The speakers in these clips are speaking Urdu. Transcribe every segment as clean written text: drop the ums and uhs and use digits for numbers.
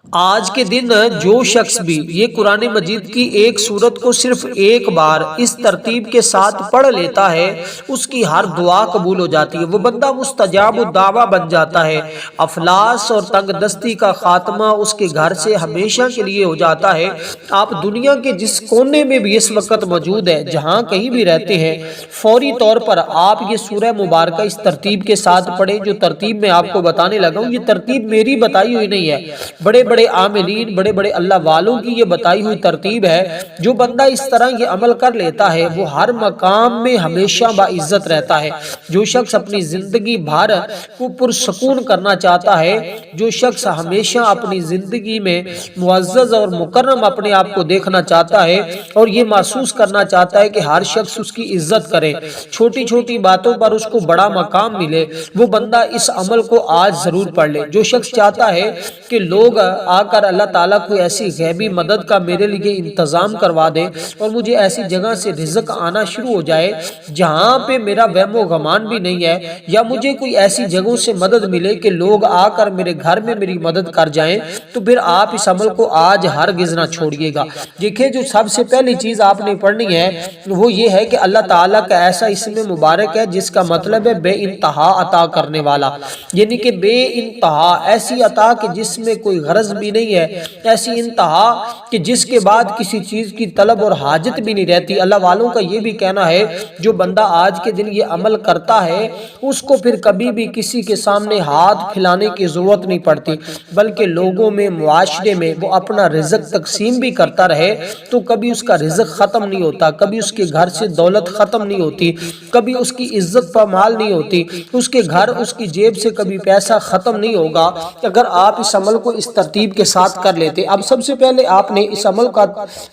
آج کے دن جو شخص بھی یہ قرآن مجید کی ایک سورت کو صرف ایک بار اس ترتیب کے ساتھ پڑھ لیتا ہے اس کی ہر دعا قبول ہو جاتی ہے، وہ بندہ مستجاب الدعویٰ بن جاتا ہے، افلاس اور تنگ دستی کا خاتمہ اس کے گھر سے ہمیشہ کے لیے ہو جاتا ہے۔ آپ دنیا کے جس کونے میں بھی اس وقت موجود ہے، جہاں کہیں بھی رہتے ہیں، فوری طور پر آپ یہ سورہ مبارکہ اس ترتیب کے ساتھ پڑھیں جو ترتیب میں آپ کو بتانے لگا ہوں۔ یہ ترتیب میری بتائی ہوئی نہیں ہے، بڑے بڑے عاملین، بڑے بڑے اللہ والوں کی یہ بتائی ہوئی ترتیب ہے۔ جو بندہ اس طرح یہ عمل کر لیتا ہے وہ ہر مقام میں ہمیشہ باعزت رہتا ہے۔ جو شخص اپنی زندگی بھر کو پرسکون کرنا چاہتا ہے، جو شخص ہمیشہ اپنی زندگی میں معزز اور مکرم اپنے آپ کو دیکھنا چاہتا ہے اور یہ محسوس کرنا چاہتا ہے کہ ہر شخص اس کی عزت کرے، چھوٹی چھوٹی باتوں پر اس کو بڑا مقام ملے، وہ بندہ اس عمل کو آج ضرور پڑھ لے۔ جو شخص چاہتا ہے کہ لوگ آ کر اللہ تعالیٰ کو ایسی غیبی مدد کا میرے لیے انتظام کروا دے اور مجھے ایسی جگہ سے رزق آنا شروع ہو جائے جہاں پہ میرا وہم و گمان بھی نہیں ہے، یا مجھے کوئی ایسی جگہوں سے مدد ملے کہ لوگ آ کر میرے گھر میں میری مدد کر جائیں، تو پھر آپ اس عمل کو آج ہرگز نہ چھوڑیے گا۔ دیکھیں، جو سب سے پہلی چیز آپ نے پڑھنی ہے وہ یہ ہے کہ اللہ تعالیٰ کا ایسا اسم مبارک ہے جس کا مطلب ہے بے انتہا عطا کرنے والا، یعنی کہ بے انتہا، ایسی عطا کہ جس میں کوئی غرض بھی نہیں ہے، ایسی انتہا کہ جس کے بعد کسی چیز کی طلب اور حاجت بھی نہیں رہتی۔ اللہ والوں کا یہ بھی کہنا ہے جو بندہ آج کے دن یہ عمل کرتا ہے اس کو پھر کبھی بھی کسی کے سامنے ہاتھ پھیلانے کی ضرورت نہیں پڑتی، بلکہ لوگوں میں، معاشرے میں وہ اپنا رزق تقسیم بھی کرتا رہے تو کبھی اس کا رزق ختم نہیں ہوتا، کبھی اس کے گھر سے دولت ختم نہیں ہوتی، کبھی اس کی عزت پامال نہیں ہوتی، اس کے گھر، اس کی جیب سے کبھی پیسہ ختم نہیں ہوگا اگر آپ اس عمل کو اس ترتیب کے ساتھ کر لیتے۔ اب سب سے پہلے آپ نے اس عمل کا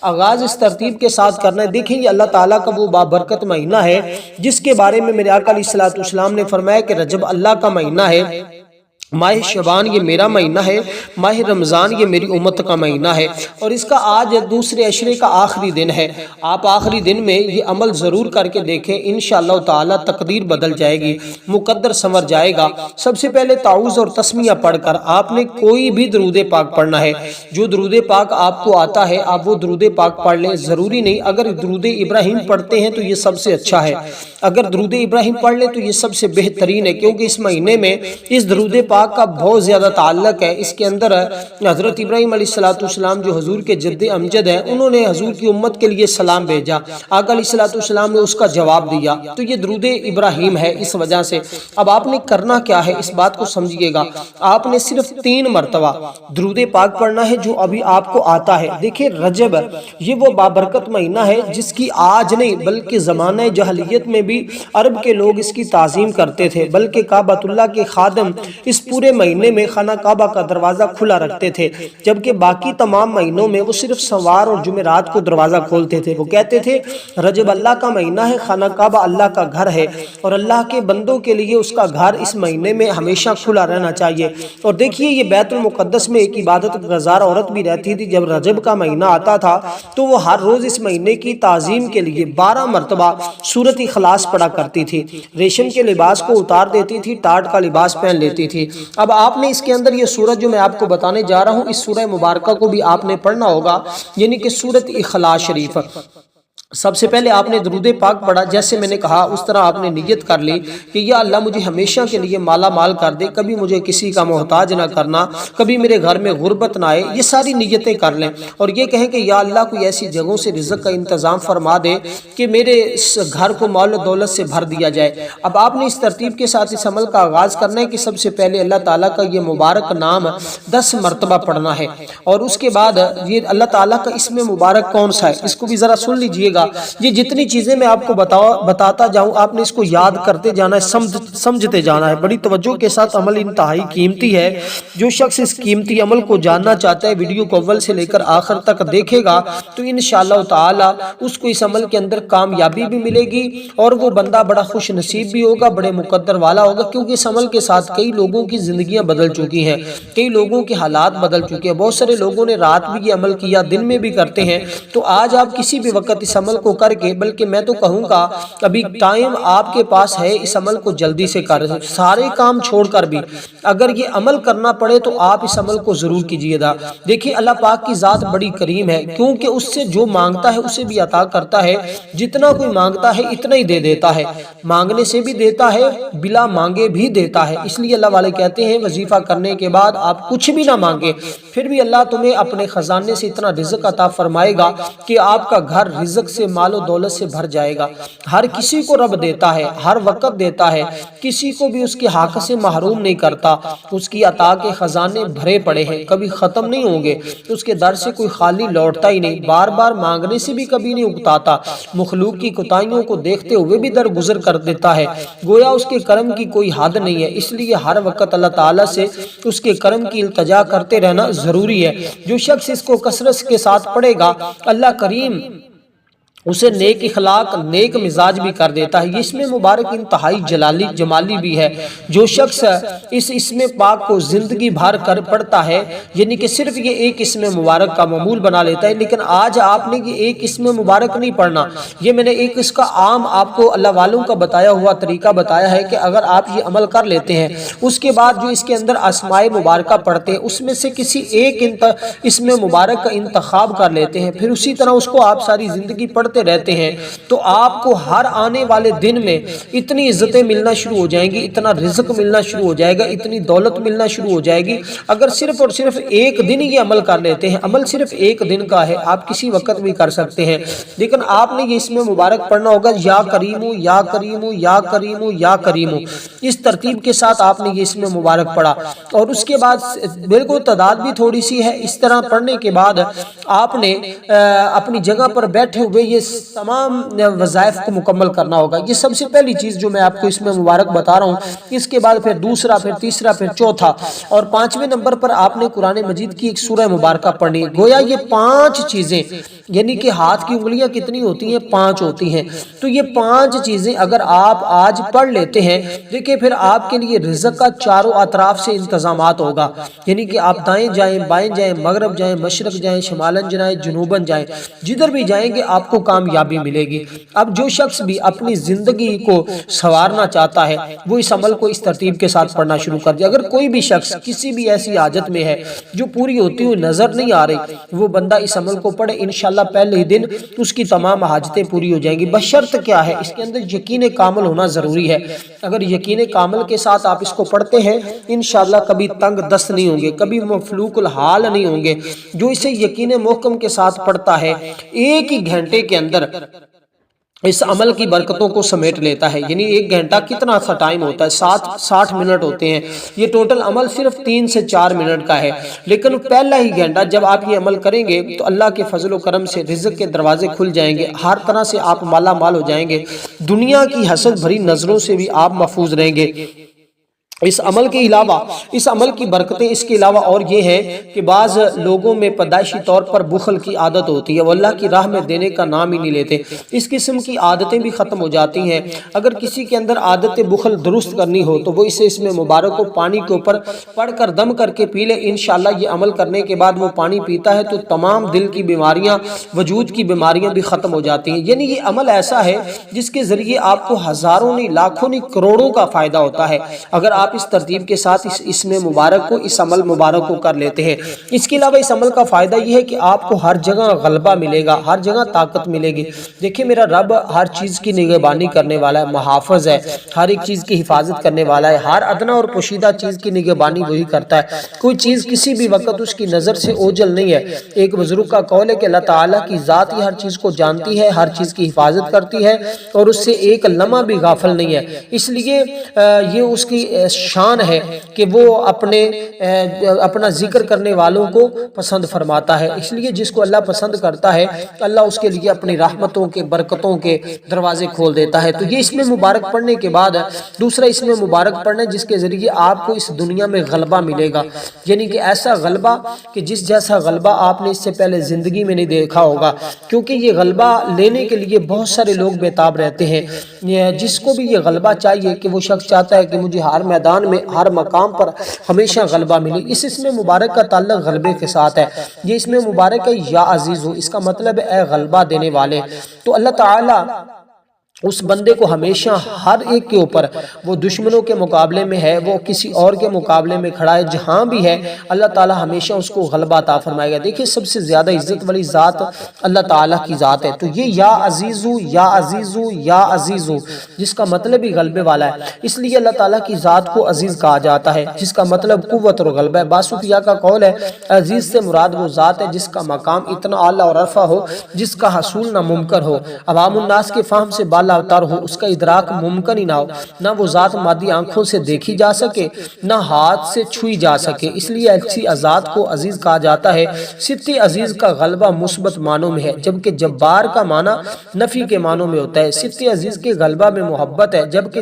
آغاز اس ترتیب کے ساتھ کرنا ہے۔ دیکھیں، یہ اللہ تعالیٰ کا وہ بابرکت مہینہ ہے جس کے بارے میں میرے آقا علیہ السلام نے فرمایا کہ رجب اللہ کا مہینہ ہے، ماہ شعبان یہ میرا مہینہ ہے، ماہ رمضان یہ میری امت کا مہینہ ہے، اور اس کا آج دوسرے عشرے کا آخری دن ہے۔ آپ آخری دن میں یہ عمل ضرور کر کے دیکھیں، انشاءاللہ تعالیٰ تقدیر بدل جائے گی، مقدر سنور جائے گا۔ سب سے پہلے تعوذ اور تسمیہ پڑھ کر آپ نے کوئی بھی درود پاک پڑھنا ہے۔ جو درود پاک آپ کو آتا ہے آپ وہ درود پاک پڑھ لیں، ضروری نہیں اگر درود ابراہیم پڑھتے ہیں تو یہ سب سے اچھا ہے، اگر درود ابراہیم پڑھ لیں تو یہ سب سے بہترین ہے، کیونکہ اس مہینے میں اس درود پاک کا بہت زیادہ تعلق ہے۔ اس کے اندر حضرت ابراہیم علیہ السلام جو حضور کے جد امجد ہیں، انہوں نے حضور کی امت کے لیے سلام بھیجا، آقا علیہ السلام نے اس کا جواب دیا، تو یہ درود ابراہیم ہے اس وجہ سے۔ اب آپ نے کرنا کیا ہے اس بات کو سمجھیے گا، آپ نے صرف 3 مرتبہ درود پاک پڑھنا ہے جو ابھی آپ کو آتا ہے۔ دیکھیں، رجب یہ وہ بابرکت مہینہ ہے جس کی آج نہیں بلکہ زمانہ جاہلیت میں بھی عرب کے لوگ اس کی تعظیم کرتے تھے، بلکہ کعبۃ اللہ کے خادم اس پورے مہینے میں خانہ کعبہ کا دروازہ کھلا رکھتے تھے، جبکہ باقی تمام مہینوں میں وہ صرف سوار اور جمعرات کو دروازہ کھولتے تھے۔ وہ کہتے تھے رجب اللہ کا مہینہ ہے، خانہ کعبہ اللہ کا گھر ہے اور اللہ کے بندوں کے لیے اس کا گھر اس مہینے میں ہمیشہ کھلا رہنا چاہیے۔ اور دیکھیے، یہ بیت المقدس میں ایک عبادت گزار عورت بھی رہتی تھی، جب رجب کا مہینہ آتا تھا تو وہ ہر روز اس مہینے کی تعظیم کے لیے 12 مرتبہ سورۃ اخلاص پڑھا کرتی تھی، ریشم کے لباس کو اتار دیتی تھی، ٹاٹ کا لباس پہن لیتی تھی۔ اب آپ نے اس کے اندر یہ سورت جو میں آپ کو بتانے جا رہا ہوں، اس سورہ مبارکہ کو بھی آپ نے پڑھنا ہوگا، یعنی کہ سورۃ اخلاص شریف۔ سب سے پہلے آپ نے درود پاک پڑھا، جیسے میں نے کہا اس طرح آپ نے نیت کر لی کہ یا اللہ مجھے ہمیشہ کے لیے مالا مال کر دے، کبھی مجھے کسی کا محتاج نہ کرنا، کبھی میرے گھر میں غربت نہ آئے۔ یہ ساری نیتیں کر لیں اور یہ کہیں کہ یا اللہ کوئی ایسی جگہوں سے رزق کا انتظام فرما دے کہ میرے اس گھر کو مال و دولت سے بھر دیا جائے۔ اب آپ نے اس ترتیب کے ساتھ اس عمل کا آغاز کرنا ہے کہ سب سے پہلے اللہ تعالیٰ کا یہ مبارک نام 10 مرتبہ پڑھنا ہے، اور اس کے بعد یہ اللہ تعالیٰ کا اسم مبارک کون سا ہے اس کو بھی ذرا سن لیجئے گا۔ یہ جتنی چیزیں میں آپ کو بتاتا جاؤں آپ نے اس کو یاد کرتے جانا ہے، سمجھتے جانا ہے، بڑی توجہ کے ساتھ۔ عمل انتہائی قیمتی ہے، جو شخص اس قیمتی عمل کو جاننا چاہتا ہے ویڈیو کو اول سے لے کر آخر تک دیکھے گا تو انشاءاللہ تعالی اس کو اس عمل کے اندر کامیابی بھی ملے گی اور وہ بندہ بڑا خوش نصیب بھی ہوگا، بڑے مقدر والا ہوگا، کیونکہ اس عمل کے ساتھ کئی لوگوں کی زندگیاں بدل چکی ہیں، کئی لوگوں کے حالات بدل چکے ہیں۔ بہت سارے لوگوں نے رات بھی یہ عمل کیا، دن میں بھی کرتے ہیں، تو آج آپ کسی بھی وقت اس عمل عمل کو کر کے، بلکہ میں تو کہوں گا ابھی ٹائم آپ کے پاس ہے، اس عمل کو جلدی سے کر، سارے کام چھوڑ کر بھی اگر یہ عمل کرنا پڑے تو آپ اس عمل کو ضرور کیجیے گا۔ دیکھیے اللہ پاک کی ذات بڑی کریم ہے، کیونکہ اس سے جو مانگتا ہے اسے بھی عطا کرتا ہے، جتنا کوئی مانگتا ہے اتنا ہی دے دیتا ہے، مانگنے سے بھی دیتا ہے، بلا مانگے بھی دیتا ہے۔ اس لیے اللہ والے کہتے ہیں وظیفہ کرنے کے بعد آپ کچھ بھی نہ مانگے، پھر بھی اللہ تمہیں اپنے خزانے سے اتنا رزق عطا فرمائے گا کہ آپ کا گھر رزق سے، مال و دولت سے بھر جائے گا۔ ہر کسی کو رب دیتا ہے، ہر وقت دیتا ہے، کسی کو بھی اس کے حق سے محروم نہیں کرتا۔ اس کی عطا کے خزانے بھرے پڑے ہیں، کبھی ختم نہیں ہوں گے، اس کے در سے کوئی خالی لوٹتا ہی نہیں، بار بار مانگنے سے بھی کبھی نہیں اکتاتا، مخلوق کی کوتاہیوں کو دیکھتے ہوئے بھی درگزر کر دیتا ہے، گویا اس کے کرم کی کوئی حد نہیں ہے۔ اس لیے ہر وقت اللہ تعالیٰ سے اس کے کرم کی التجا کرتے رہنا ضروری ہے۔ جو شخص اس کو کثرت کے ساتھ پڑھے گا، اللہ کریم اسے نیک اخلاق، نیک مزاج بھی کر دیتا ہے۔ یہ اسم مبارک انتہائی جمالی بھی ہے۔ جو شخص اس اسم پاک کو زندگی بھر کر پڑھتا ہے، یعنی کہ صرف یہ ایک اسم مبارک کا معمول بنا لیتا ہے، لیکن آج آپ نے یہ ایک اسم مبارک نہیں پڑھنا، یہ میں نے ایک اس کا عام آپ کو اللہ والوں کا بتایا ہوا طریقہ بتایا ہے کہ اگر آپ یہ عمل کر لیتے ہیں، اس کے بعد جو اس کے اندر اسماء مبارکہ پڑھتے ہیں، اس میں سے کسی ایک اسم مبارک کا انتخاب کر لیتے ہیں، پھر اسی طرح اس کو آپ ساری زندگی پڑھتے رہتے ہیں، تو آپ کو ہر آنے والے دن میں اتنی عزتیں ملنا شروع ہو جائیں گی، اتنا رزق ملنا شروع ہو جائے گا، اتنی دولت ملنا شروع ہو جائے گی۔ اگر صرف اور صرف ایک دن یہ عمل کر لیتے ہیں، عمل صرف ایک دن کا ہے، آپ کسی وقت بھی کر سکتے ہیں، لیکن آپ نے یہ اسم مبارک پڑھنا ہوگا، یا کریمو یا کریمو یا کریمو یا کریمو، اس ترتیب کے ساتھ آپ نے یہ اسم مبارک پڑھا، اور اس کے بعد بالکل تعداد بھی تھوڑی سی ہے، اس طرح پڑھنے کے بعد آپ نے اپنی جگہ پر بیٹھے ہوئے یہ تمام وظائف کو مکمل کرنا ہوگا۔ یہ سب سے پہلی چیز جو میں آپ کو اس میں مبارک بتا رہا ہوں، اس کے بعد پھر دوسرا، پھر تیسرا، پھر چوتھا، اور پانچویں نمبر پر آپ نے قرآن مجید کی ایک سورہ مبارکہ پڑھنی ہے۔ گویا یہ 5 چیزیں، یعنی کہ ہاتھ کی انگلیاں کتنی ہوتی ہیں؟ 5 ہوتی ہیں، تو یہ 5 چیزیں اگر آپ آج پڑھ لیتے ہیں، دیکھیں پھر آپ کے لیے رزق کا چاروں اطراف سے انتظامات ہوگا، یعنی کہ آپ دائیں جائیں، بائیں جائیں، مغرب جائیں، مشرق جائیں، شمالن جائیں، جنوبن جائیں، جدھر بھی جائیں گے آپ کو کامیابی ملے گی۔ اب جو شخص بھی اپنی زندگی کو سنوارنا چاہتا ہے، وہ اس عمل کو اس ترتیب کے ساتھ پڑھنا شروع کر دے۔ اگر کوئی بھی شخص کسی بھی ایسی حاجت میں ہے جو پوری ہوتی ہوئی نظر نہیں آ رہی، وہ بندہ اس عمل کو پڑھے، انشاءاللہ پہلے ہی دن اس کی تمام حاجتیں پوری ہو جائیں گی۔ بشرط کیا ہے؟ اس کے اندر یقین کامل ہونا ضروری ہے۔ اگر یقین کامل کے ساتھ آپ اس کو پڑھتے ہیں، انشاءاللہ کبھی تنگ دست نہیں ہوں گے، کبھی مفلوک الحال نہیں ہوں گے۔ جو اسے یقین محکم کے ساتھ پڑھتا ہے، ایک ہی گھنٹے کے اندر اس عمل کی برکتوں کو سمیٹ لیتا ہے۔ یعنی 1 گھنٹہ کتنا سا ٹائم ہوتا ہے؟ 60 منٹ ہوتے ہیں۔ یہ ٹوٹل عمل صرف 3 سے 4 منٹ کا ہے، لیکن پہلا ہی گھنٹہ جب آپ یہ عمل کریں گے تو اللہ کے فضل و کرم سے رزق کے دروازے کھل جائیں گے، ہر طرح سے آپ مالا مال ہو جائیں گے، دنیا کی حسد بھری نظروں سے بھی آپ محفوظ رہیں گے۔ اس عمل کے علاوہ، اس عمل کی برکتیں اس کے علاوہ اور یہ ہے کہ بعض لوگوں میں پیدائشی طور پر بخل کی عادت ہوتی ہے، وہ اللہ کی راہ میں دینے کا نام ہی نہیں لیتے، اس قسم کی عادتیں بھی ختم ہو جاتی ہیں۔ اگر کسی کے اندر عادت بخل درست کرنی ہو تو وہ اسے اس میں مبارک کو پانی کے اوپر پڑھ کر دم کر کے پی لے، انشاءاللہ یہ عمل کرنے کے بعد وہ پانی پیتا ہے تو تمام دل کی بیماریاں، وجود کی بیماریاں بھی ختم ہو جاتی ہیں۔ یعنی یہ عمل ایسا ہے جس کے ذریعے آپ کو ہزاروں نہیں، لاکھوں نہیں، کروڑوں کا فائدہ ہوتا ہے اگر آپ اس ترتیب کے ساتھ اس اسم مبارک کو، اس عمل مبارک کو کر لیتے ہیں۔ اس کے علاوہ اس عمل کا فائدہ یہ ہے کہ آپ کو ہر جگہ غلبہ ملے گا، ہر جگہ طاقت ملے گی۔ دیکھیں میرا رب ہر چیز کی نگہبانی کرنے والا ہے، محافظ ہے، ہر ایک چیز کی حفاظت کرنے والا ہے، ہر ادنا اور پوشیدہ چیز کی نگہبانی وہی کرتا ہے، کوئی چیز کسی بھی وقت اس کی نظر سے اوجھل نہیں ہے۔ ایک بزرگ کا قول ہے کہ اللہ تعالیٰ کی ذات ہی ہر چیز کو جانتی ہے، ہر چیز کی حفاظت کرتی ہے اور اس سے ایک لمحہ بھی غافل نہیں ہے۔ اس لیے یہ اس کی شان ہے کہ وہ اپنا ذکر کرنے والوں کو پسند فرماتا ہے۔ اس لیے جس کو اللہ پسند کرتا ہے اللہ اس کے لیے اپنی رحمتوں کے، برکتوں کے دروازے کھول دیتا ہے۔ تو یہ اس میں مبارک پڑھنے کے بعد دوسرا اس میں مبارک پڑھنا جس کے ذریعے آپ کو اس دنیا میں غلبہ ملے گا، یعنی کہ ایسا غلبہ کہ جس جیسا غلبہ آپ نے اس سے پہلے زندگی میں نہیں دیکھا ہوگا، کیونکہ یہ غلبہ لینے کے لیے بہت سارے لوگ بے تاب رہتے ہیں۔ جس کو بھی یہ غلبہ چاہیے کہ وہ شخص چاہتا ہے کہ مجھے ہر میدان میدان میں ہر مقام پر ہمیشہ غلبہ ملے۔ اس اسم مبارک کا تعلق غلبے کے ساتھ ہے۔ یہ اسم مبارک ہے یا عزیز، اس کا مطلب ہے اے غلبہ دینے والے۔ تو اللہ تعالیٰ اس بندے کو ہمیشہ ہر ایک کے اوپر، وہ دشمنوں کے مقابلے میں ہے، وہ کسی اور کے مقابلے میں کھڑا ہے، جہاں بھی ہے اللہ تعالیٰ ہمیشہ اس کو غلبہ عطا فرمائے گا۔ دیکھیں سب سے زیادہ عزت والی ذات اللہ تعالیٰ کی ذات ہے۔ تو یہ یا عزیزو یا عزیزو یا عزیزو جس کا مطلب ہی غلبے والا ہے، اس لیے اللہ تعالیٰ کی ذات کو عزیز کہا جاتا ہے، جس کا مطلب قوت اور غلبہ ہے۔ باسطیہ کا قول ہے عزیز سے مراد وہ ذات ہے جس کا مقام اتنا اعلیٰ اور رفع ہو جس کا حصول ناممکن ہو، عوام الناس کے فہم سے بالا اتر ہو، اس کا ادراک ممکن ہی نہ ہو، نہ وہ ذات مادی آنکھوں سے دیکھی جا سکے نہ ہاتھ سے چھوئی جا سکے، اس لیے ایسی ذات کو عزیز کہا جاتا ہے۔ صفت عزیز کا غلبہ مثبت معنوں میں ہے، جبکہ جبار کا معنی نفی کے معنوں میں ہوتا ہے۔ صفت عزیز کے غلبہ میں محبت ہے، جبکہ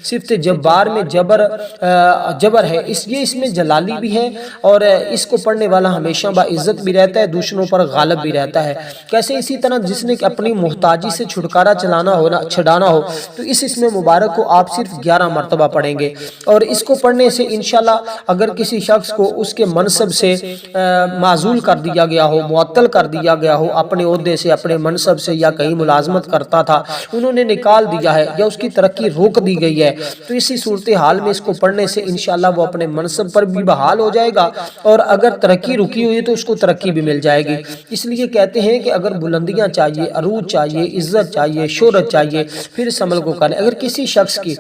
صفت جبار میں جبر ہے، اس میں جلالی بھی ہے، اور اس کو پڑھنے والا ہمیشہ باعزت بھی رہتا ہے، دوسروں پر غالب بھی رہتا ہے۔ کیسے؟ اسی طرح جس نے اپنی محتاجی سے چھٹکارا چھڑانا ہو تو اس اسم مبارک کو آپ صرف 11 مرتبہ پڑھیں گے، اور اس کو پڑھنے سے انشاءاللہ اگر کسی شخص کو اس کے منصب سے معزول کر دیا گیا ہو، معطل کر دیا گیا ہو، اپنے عہدے سے، اپنے منصب سے، یا کہیں ملازمت کرتا تھا انہوں نے نکال دیا ہے، یا اس کی ترقی روک دی گئی ہے، تو اسی صورتحال میں اس کو پڑھنے سے انشاءاللہ وہ اپنے منصب پر بھی بحال ہو جائے گا، اور اگر ترقی رکی ہوئی ہے تو اس کو ترقی بھی مل جائے گی۔ اس لیے کہتے ہیں کہ اگر بلندیاں چاہیے، عروج چاہیے، عزت چاہیے، شہرت چاہیے، پھر اس عمل کو کریں۔ اگر کسی شخص کی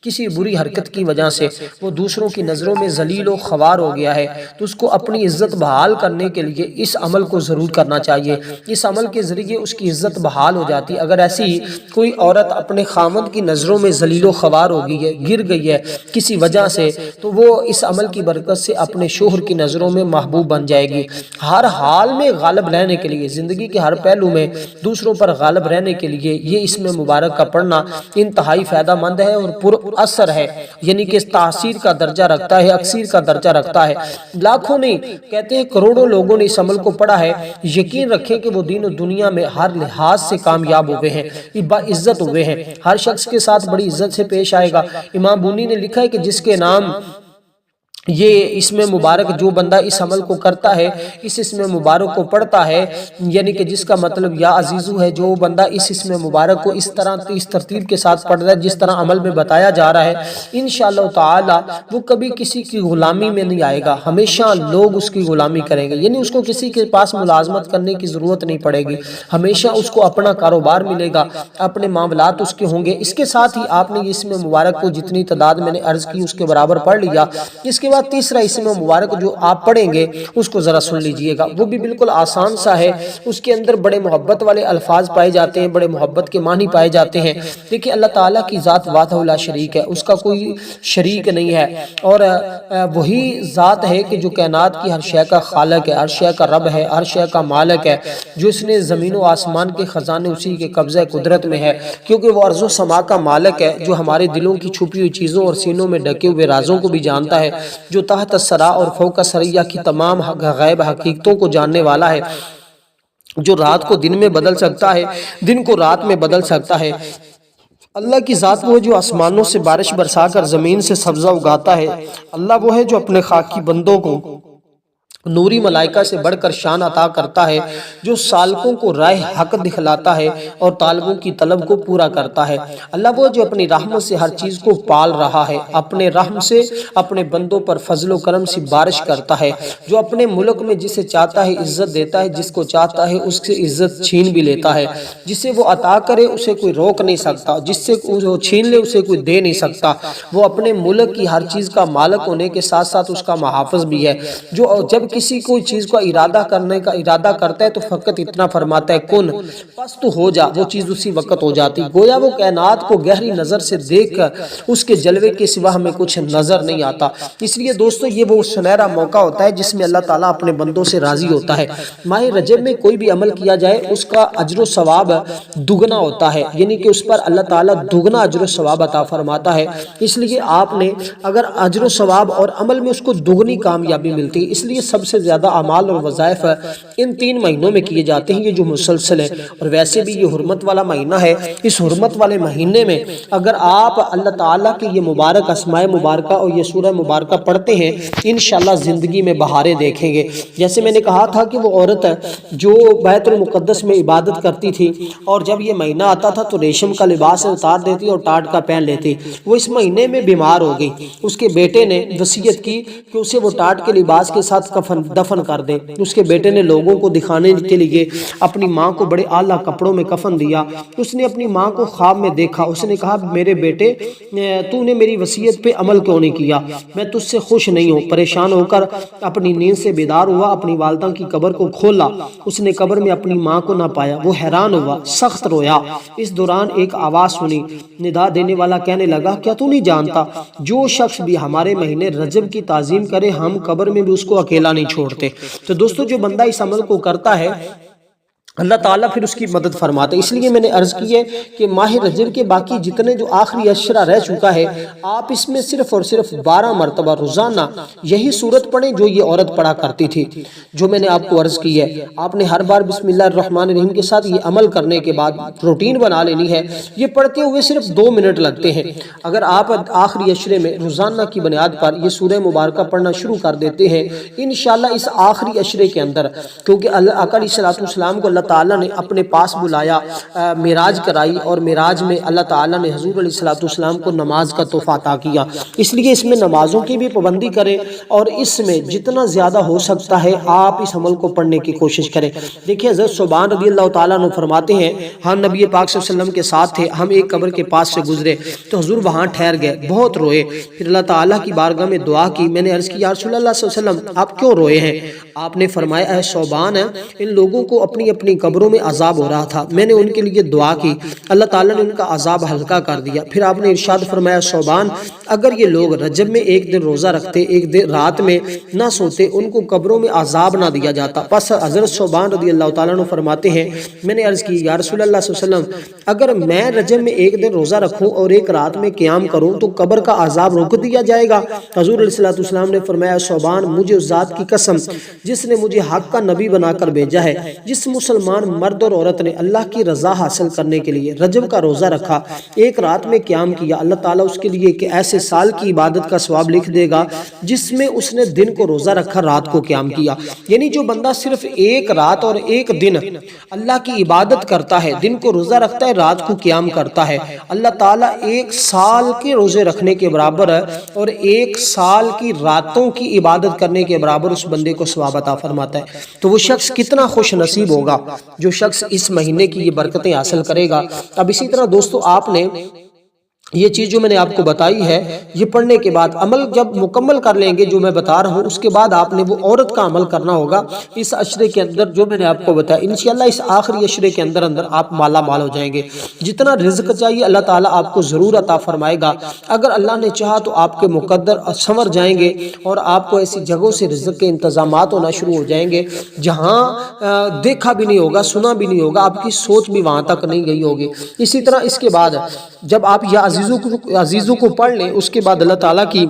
کسی بری حرکت کی وجہ سے وہ دوسروں کی نظروں میں ذلیل و خوار ہو گیا ہے تو اس کو اپنی عزت بحال کرنے کے لیے اس عمل کو ضرور کرنا چاہیے۔ اس عمل کے ذریعے اس کی عزت بحال ہو جاتی ہے۔ اگر ایسی کوئی عورت اپنے خاوند کی نظروں میں ذلیل و خوار ہو گئی ہے، گر گئی ہے کسی وجہ سے، تو وہ اس عمل کی برکت سے اپنے شوہر کی نظروں میں محبوب بن جائے گی۔ ہر حال میں غالب رہنے کے لیے، زندگی کے ہر پہلو میں دوسروں پر غالب رہنے کے لیے یہ اسم مبارک کا پڑھنا انتہائی فائدہ مند ہے اور پر اثر ہے، یعنی کہ تاثیر کا درجہ رکھتا ہے، اکثیر کا درجہ رکھتا ہے۔ لاکھوں نہیں، کہتے ہیں کروڑوں لوگوں نے اس عمل کو پڑھا ہے۔ یقین رکھیں کہ وہ دین و دنیا میں ہر لحاظ سے کامیاب ہوئے ہیں، باعزت ہوئے ہیں، ہر شخص کے ساتھ بڑی عزت سے پیش آئے گا۔ امام بونی نے لکھا ہے کہ جس کے نام یہ اسم مبارک، جو بندہ اس عمل کو کرتا ہے، اس اسم مبارک کو پڑھتا ہے، یعنی کہ جس کا مطلب یا عزیزو ہے، جو بندہ اس اسم مبارک کو اس ترتیب کے ساتھ پڑھ رہا ہے جس طرح عمل میں بتایا جا رہا ہے، انشاءاللہ تعالی وہ کبھی کسی کی غلامی میں نہیں آئے گا، ہمیشہ لوگ اس کی غلامی کریں گے، یعنی اس کو کسی کے پاس ملازمت کرنے کی ضرورت نہیں پڑے گی، ہمیشہ اس کو اپنا کاروبار ملے گا، اپنے معاملات اس کے ہوں گے۔ اس کے ساتھ ہی آپ نے اسم مبارک کو جتنی تعداد میں نے عرض کی اس کے برابر پڑھ لیا۔ اس کے بعد تیسرا اسم مبارک جو آپ پڑھیں گے اس کو ذرا سن لیجئے گا، وہ بھی بالکل آسان سا ہے، اس کے اندر بڑے محبت والے الفاظ پائے جاتے ہیں، بڑے محبت کے معنی پائے جاتے ہیں۔ دیکھیں اللہ تعالیٰ کی ذات وحدہ لا شریک ہے، اس کا کوئی شریک نہیں ہے، اور وہی ذات ہے کہ جو کائنات کی ہر شے کا خالق ہے، ہر شے کا رب ہے، ہر شے کا مالک ہے، جو اس نے زمین و آسمان کے خزانے اسی کے قبضہ قدرت میں ہے، کیونکہ وہ ارض و سما کا مالک ہے، جو ہمارے دلوں کی چھپی ہوئی چیزوں اور سینوں میں ڈھکے ہوئے رازوں کو بھی جانتا ہے، جو تحت الثری اور فوق الثری کی تمام غیب حقیقتوں کو جاننے والا ہے، جو رات کو دن میں بدل سکتا ہے، دن کو رات میں بدل سکتا ہے۔ اللہ کی ذات وہ ہے جو آسمانوں سے بارش برسا کر زمین سے سبزہ اگاتا ہے۔ اللہ وہ ہے جو اپنے خاکی بندوں کو نوری ملائکہ سے بڑھ کر شان عطا کرتا ہے، جو سالکوں کو راہ حق دکھلاتا ہے اور طالبوں کی طلب کو پورا کرتا ہے۔ اللہ وہ جو اپنی رحمت سے ہر چیز کو پال رہا ہے، اپنے رحم سے اپنے بندوں پر فضل و کرم سے بارش کرتا ہے، جو اپنے ملک میں جسے چاہتا ہے عزت دیتا ہے، جس کو چاہتا ہے اس سے عزت چھین بھی لیتا ہے، جسے وہ عطا کرے اسے کوئی روک نہیں سکتا، جس سے وہ چھین لے اسے کوئی دے نہیں سکتا۔ وہ اپنے ملک کی ہر چیز کا مالک ہونے کے ساتھ ساتھ اس کا محافظ بھی ہے، جو جب کسی کوئی چیز کو ارادہ کرنے کا ارادہ کرتا ہے تو فقط اتنا فرماتا ہے کن، پس تو ہو جا، وہ چیز اسی وقت ہو جاتی۔ گویا وہ کائنات کو گہری نظر سے دیکھ کر اس کے جلوے کے سوا ہمیں کچھ نظر نہیں آتا۔ اس لیے دوستو یہ وہ سنہرا موقع ہوتا ہے جس میں اللہ تعالیٰ اپنے بندوں سے راضی ہوتا ہے۔ ماہ رجب میں کوئی بھی عمل کیا جائے اس کا اجر و ثواب دگنا ہوتا ہے، یعنی کہ اس پر اللہ تعالیٰ دگنا اجر و ثواب عطا فرماتا ہے۔ اس لیے آپ نے اگر اجر و ثواب اور عمل میں اس کو دگنی کامیابی ملتی ہے، اس لیے سب سب سے زیادہ اعمال اور وظائف ان 3 مہینوں میں کیے جاتے ہیں، یہ جو مسلسل ہے۔ اور ویسے بھی یہ حرمت والا مہینہ ہے، اس حرمت والے مہینے میں اگر آپ اللہ تعالیٰ کے یہ مبارک اسماء مبارکہ اور یہ سورہ مبارکہ پڑھتے ہیں، انشاءاللہ زندگی میں بہاریں دیکھیں گے۔ جیسے میں نے کہا تھا کہ وہ عورت جو بیت المقدس میں عبادت کرتی تھی اور جب یہ مہینہ آتا تھا تو ریشم کا لباس اتار دیتی اور ٹاٹ کا پہن لیتی، وہ اس مہینے میں بیمار ہو گئی۔ اس کے بیٹے نے وصیت کی کہ اسے وہ ٹاٹ کے لباس کے ساتھ دفن کر دے۔ اس کے بیٹے نے لوگوں کو دکھانے کے لیے اپنی ماں کو بڑے اعلیٰ کپڑوں میں کفن دیا۔ اس نے اپنی ماں کو خواب میں دیکھا، اس نے کہا میرے بیٹے تو نے میری وصیت پہ عمل کیوں نہیں کیا، میں تجھ سے خوش نہیں ہوں۔ پریشان ہو کر اپنی نیند سے بیدار ہوا، اپنی والدہ کی قبر کو کھولا، اس نے قبر میں اپنی ماں کو نہ پایا، وہ حیران ہوا، سخت رویا۔ اس دوران ایک آواز سنی، ندا دینے والا کہنے لگا کیا تو نہیں جانتا جو شخص بھی ہمارے مہینے رجب کی تعظیم کرے ہم قبر میں بھی اس کو اکیلا نہیں چھوڑتے۔ تو دوستو جو بندہ اس عمل کو کرتا ہے اللہ تعالیٰ پھر اس کی مدد فرماتے۔ اس لیے میں نے عرض کی ہے کہ ماہ رجب کے باقی جتنے جو آخری عشرہ رہ چکا ہے، آپ اس میں صرف اور صرف 12 مرتبہ روزانہ یہی سورت پڑھیں جو یہ عورت پڑھا کرتی تھی، جو میں نے آپ کو عرض کی ہے۔ آپ نے ہر بار بسم اللہ الرحمن الرحیم کے ساتھ یہ عمل کرنے کے بعد روٹین بنا لینی ہے۔ یہ پڑھتے ہوئے صرف 2 منٹ لگتے ہیں۔ اگر آپ آخری عشرے میں روزانہ کی بنیاد پر یہ سورہ مبارکہ پڑھنا شروع کر دیتے ہیں، انشاءاللہ اس آخری عشرے کے اندر، کیونکہ اللہ آقا علیہ السلام کو اللہ تعالیٰ نے اپنے پاس بلایا، معراج کرائی، اور معراج میں اللہ تعالیٰ نے حضور علیہ السلام کو نماز کا تحفہ عطا کیا۔ اس لیے اس میں نمازوں کی بھی پابندی کریں اور اس میں جتنا زیادہ ہو سکتا ہے آپ اس عمل کو پڑھنے کی کوشش کریں۔ دیکھیں حضرت ثوبان رضی اللہ تعالیٰ عنہ فرماتے ہیں ہم نبی پاک صلی اللہ علیہ وسلم کے ساتھ تھے، ہم ایک قبر کے پاس سے گزرے تو حضور وہاں ٹھہر گئے، بہت روئے، پھر اللہ تعالیٰ کی بارگاہ میں دعا کی۔ میں نے عرض کی یا رسول اللہ صلی اللہ علیہ وسلم آپ کیوں روئے ہیں؟ آپ نے فرمایا اے ثوبان، ان لوگوں کو اپنی اپنی قبروں میں عذاب ہو رہا تھا، میں نے ان کے لیے دعا کی، اللہ تعالیٰ نے ان کا عذاب ہلکا کر دیا۔ پھر آپ نے ارشاد فرمایا ثوبان اگر یہ لوگ رجب میں ایک دن روزہ رکھتے، ایک دن رات میں نہ سوتے، ان کو قبروں میں عذاب نہ دیا جاتا۔ پس حضرت ثوبان رضی اللہ تعالیٰ عنہ فرماتے ہیں میں نے عرض کی یا رسول اللہ صلی اللہ علیہ وسلم اگر میں رجب میں ایک دن روزہ رکھوں اور ایک رات میں قیام کروں تو قبر کا عذاب روک دیا جائے گا؟ حضور علیہ السلام نے فرمایا ثوبان مجھے اس ذات کی قسم جس نے مجھے حق کا نبی بنا کر بھیجا ہے، جس مسلمان مرد اور عورت نے اللہ کی رضا حاصل کرنے کے لیے رجب کا روزہ رکھا، ایک رات میں قیام کیا، اللہ تعالیٰ اس کے لیے کہ ایسے سال کی عبادت کا ثواب لکھ دے گا جس میں اس نے دن کو روزہ رکھا، رات کو قیام کیا۔ یعنی جو بندہ صرف ایک رات اور ایک دن اللہ کی عبادت کرتا ہے، دن کو روزہ رکھتا ہے، رات کو قیام کرتا ہے، اللہ تعالیٰ ایک سال کے روزے رکھنے کے برابر ہے اور ایک سال کی راتوں کی عبادت کرنے کے برابر اس بندے کو ثواب عطا فرماتا ہے۔ تو وہ شخص کتنا خوش نصیب ہوگا جو شخص اس مہینے کی یہ برکتیں حاصل کرے گا۔ اب اسی طرح دوستو آپ نے یہ چیز جو میں نے آپ کو بتائی ہے، یہ پڑھنے کے بعد عمل جب مکمل کر لیں گے جو میں بتا رہا ہوں، اس کے بعد آپ نے وہ عورت کا عمل کرنا ہوگا اس عشرے کے اندر جو میں نے آپ کو بتایا۔ انشاءاللہ اس آخری عشرے کے اندر آپ مالا مال ہو جائیں گے، جتنا رزق چاہیے اللہ تعالیٰ آپ کو ضرور عطا فرمائے گا۔ اگر اللہ نے چاہا تو آپ کے مقدر سنور جائیں گے اور آپ کو ایسی جگہوں سے رزق کے انتظامات ہونا شروع ہو جائیں گے جہاں دیکھا بھی نہیں ہوگا، سنا بھی نہیں ہوگا، آپ کی سوچ بھی وہاں تک نہیں گئی ہوگی۔ اسی طرح اس کے بعد جب آپ یا عزیزوں کو پڑھ لیں، اس کے بعد اللہ تعالیٰ کی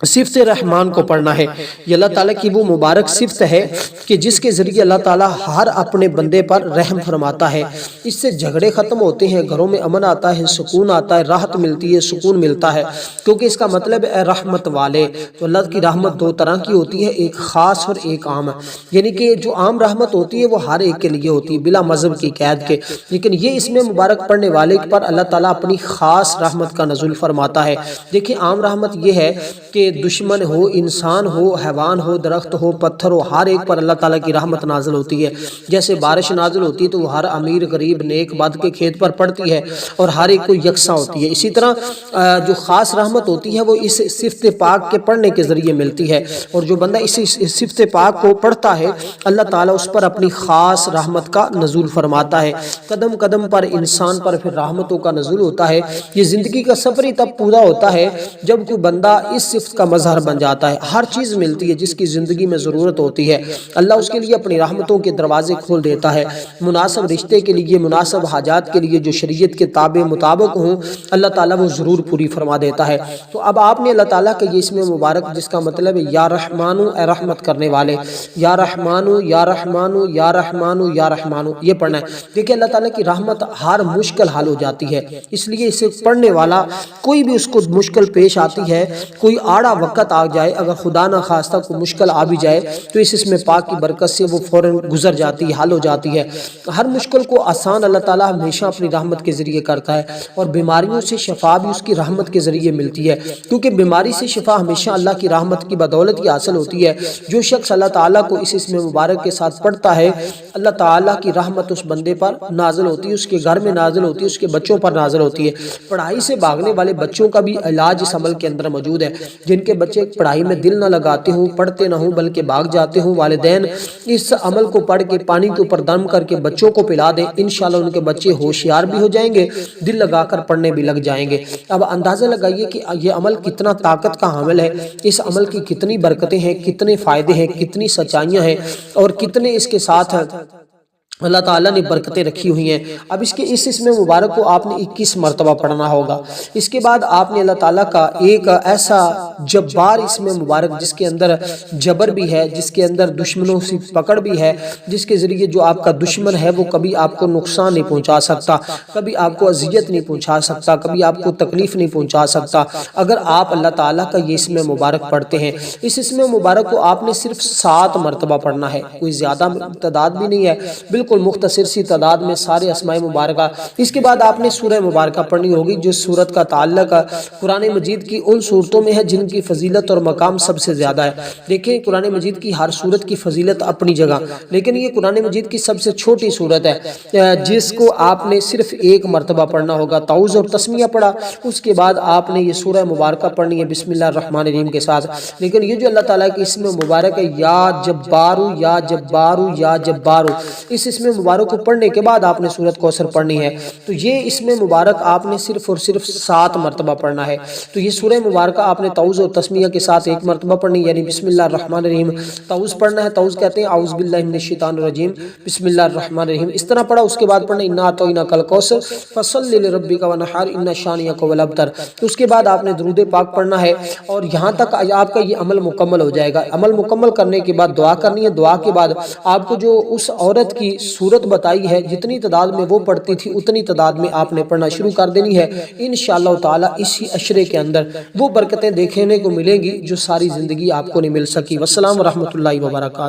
صفت رحمان کو پڑھنا ہے۔ یہ اللہ تعالیٰ کی وہ مبارک صفت ہے کہ جس کے ذریعے اللہ تعالیٰ ہر اپنے بندے پر رحم فرماتا ہے، اس سے جھگڑے ختم ہوتے ہیں، گھروں میں امن آتا ہے، سکون آتا ہے، راحت ملتی ہے، سکون ملتا ہے، کیونکہ اس کا مطلب ہے رحمت والے۔ تو اللہ کی رحمت 2 طرح کی ہوتی ہے، ایک خاص اور ایک عام، یعنی کہ جو عام رحمت ہوتی ہے وہ ہر ایک کے لیے ہوتی ہے بلا مذہب کی قید کے، لیکن یہ اس میں مبارک پڑھنے والے پر اللہ تعالیٰ اپنی خاص رحمت کا نزول فرماتا ہے۔ دیکھیں عام رحمت یہ ہے کہ دشمن ہو، انسان ہو، حیوان ہو، درخت ہو، پتھر ہو، ہر ایک پر اللہ تعالیٰ کی رحمت نازل ہوتی ہے۔ جیسے بارش نازل ہوتی ہے تو وہ ہر امیر غریب نیک بد کے کھیت پر پڑتی ہے اور ہر ایک کو یکساں ہوتی ہے۔ اسی طرح جو خاص رحمت ہوتی ہے وہ اس صفت پاک کے پڑھنے کے ذریعے ملتی ہے، اور جو بندہ اس صفت پاک کو پڑھتا ہے اللہ تعالیٰ اس پر اپنی خاص رحمت کا نزول فرماتا ہے۔ قدم قدم پر انسان پر پھر رحمتوں کا نزول ہوتا ہے۔ یہ زندگی کا سفر ہی تب پورا ہوتا ہے جب کوئی بندہ اس صفت کا مظہر بن جاتا ہے، ہر چیز ملتی ہے جس کی زندگی میں ضرورت ہوتی ہے، اللہ اس کے لیے اپنی رحمتوں کے دروازے کھول دیتا ہے، مناسب رشتے کے لیے، مناسب حاجات کے لیے جو شریعت کے تابع مطابق ہوں اللہ تعالیٰ وہ ضرور پوری فرما دیتا ہے۔ تو اب آپ نے اللہ تعالیٰ کا یہ اسم مبارک جس کا مطلب ہے یا رحمانو اے رحمت کرنے والے، یا رحمانو یا رحمانو یا رحمانو یا رحمانو، یہ پڑھنا ہے۔ دیکھیں اللہ تعالیٰ کی رحمت ہر مشکل حل ہو جاتی ہے، اس لیے اسے پڑھنے والا کوئی بھی اس کو مشکل پیش آتی ہے، کوئی آڑا وقت آ جائے، اگر خدا نہ خواستہ کوئی مشکل آ بھی جائے تو اس اسم پاک کی برکت سے وہ فوراً گزر جاتی ہے، حل ہو جاتی ہے۔ ہر مشکل کو آسان اللہ تعالیٰ ہمیشہ اپنی رحمت کے ذریعے کرتا ہے، اور بیماریوں سے شفا بھی اس کی رحمت کے ذریعے ملتی ہے، کیونکہ بیماری سے شفا ہمیشہ اللہ کی رحمت کی بدولت ہی حاصل ہوتی ہے۔ جو شخص اللہ تعالیٰ کو اس اسم مبارک کے ساتھ پڑھتا ہے اللہ تعالیٰ کی رحمت اس بندے پر نازل ہوتی ہے، اس کے گھر میں نازل ہوتی ہے، اس کے بچوں پر نازل ہوتی ہے۔ پڑھائی سے بھاگنے والے بچوں کا بھی علاج اس عمل کے اندر موجود ہے، جن کے بچے پڑھائی میں دل نہ لگاتے ہوں، پڑھتے نہ ہوں بلکہ بھاگ جاتے ہوں، والدین اس عمل کو پڑھ کے پانی کے اوپر دم کر کے بچوں کو پلا دیں، انشاءاللہ ان کے بچے ہوشیار بھی ہو جائیں گے، دل لگا کر پڑھنے بھی لگ جائیں گے۔ اب اندازہ لگائیے کہ یہ عمل کتنا طاقت کا حامل ہے، اس عمل کی کتنی برکتیں ہیں، کتنے فائدے ہیں، کتنی سچائیاں ہیں، اور کتنے اس کے ساتھ اللہ تعالیٰ نے برکتیں رکھی ہوئی ہیں۔ اب اس اسم مبارک کو آپ نے 21 مرتبہ پڑھنا ہوگا۔ اس کے بعد آپ نے اللہ تعالیٰ کا ایک ایسا جبار اسم مبارک جس کے اندر جبر بھی ہے، جس کے اندر دشمنوں سے پکڑ بھی ہے، جس کے ذریعے جو آپ کا دشمن ہے وہ کبھی آپ کو نقصان نہیں پہنچا سکتا، کبھی آپ کو اذیت نہیں پہنچا سکتا، کبھی آپ کو تکلیف نہیں پہنچا سکتا، اگر آپ اللہ تعالیٰ کا یہ اسم مبارک پڑھتے ہیں۔ اس اسم مبارک کو آپ نے صرف 7 مرتبہ پڑھنا ہے، کوئی زیادہ تعداد بھی نہیں ہے، بالکل مختصر سی تعداد میں سارے اسماء مبارکہ۔ اس کے بعد آپ نے سورہ مبارکہ پڑھنی ہوگی، جو سورت کا تعلق قرآن مجید کی ان صورتوں میں ہے جن کی فضیلت اور مقام سب سے زیادہ ہے۔ دیکھیں قرآن مجید کی ہر صورت کی فضیلت اپنی جگہ، لیکن یہ قرآن مجید کی سب سے چھوٹی صورت ہے جس کو آپ نے صرف 1 مرتبہ پڑھنا ہوگا۔ تعوذ اور تسمیہ پڑھا، اس کے بعد آپ نے یہ سورہ مبارکہ پڑھنی ہے بسم اللہ الرحمن الرحیم کے ساتھ۔ لیکن یہ جو اللہ تعالیٰ کی اسم مبارک ہے یا جبارو یا جبارو یا جبارو، اس اسم مبارک کو پڑھنے کے بعد آپ نے سورۃ کوثر پڑھنی ہے، تو یہ اسم مبارک آپ نے صرف اور صرف 7 مرتبہ پڑھنا ہے۔ تو یہ سورہ مبارکہ آپ نے تعوذ اور تسمیہ کے ساتھ 1 مرتبہ پڑھنی، یعنی بسم اللہ الرحمن الرحیم۔ تعوذ پڑھنا ہے، تعوذ کہتے ہیں اعوذ باللہ من الشیطان الرجیم، بسم اللہ الرحمن الرحیم، اس طرح پڑھا۔ اس کے بعد پڑھنا انا اعطیناک الکوثر فصلی لربک وانحر ان شانئک هو الابتر۔ اس کے بعد آپ نے درود پاک پڑھنا ہے، اور یہاں تک آپ کا یہ عمل مکمل ہو جائے گا۔ عمل مکمل کرنے کے بعد دعا کرنی ہے، دعا کے بعد آپ کو جو اس عورت کی صورت بتائی ہے جتنی تعداد میں وہ پڑھتی تھی اتنی تعداد میں آپ نے پڑھنا شروع کر دینی ہے، انشاءاللہ تعالی اسی عشرے کے اندر وہ برکتیں دیکھنے کو ملیں گی جو ساری زندگی آپ کو نہیں مل سکی۔ والسلام ورحمۃ اللہ وبرکاتہ۔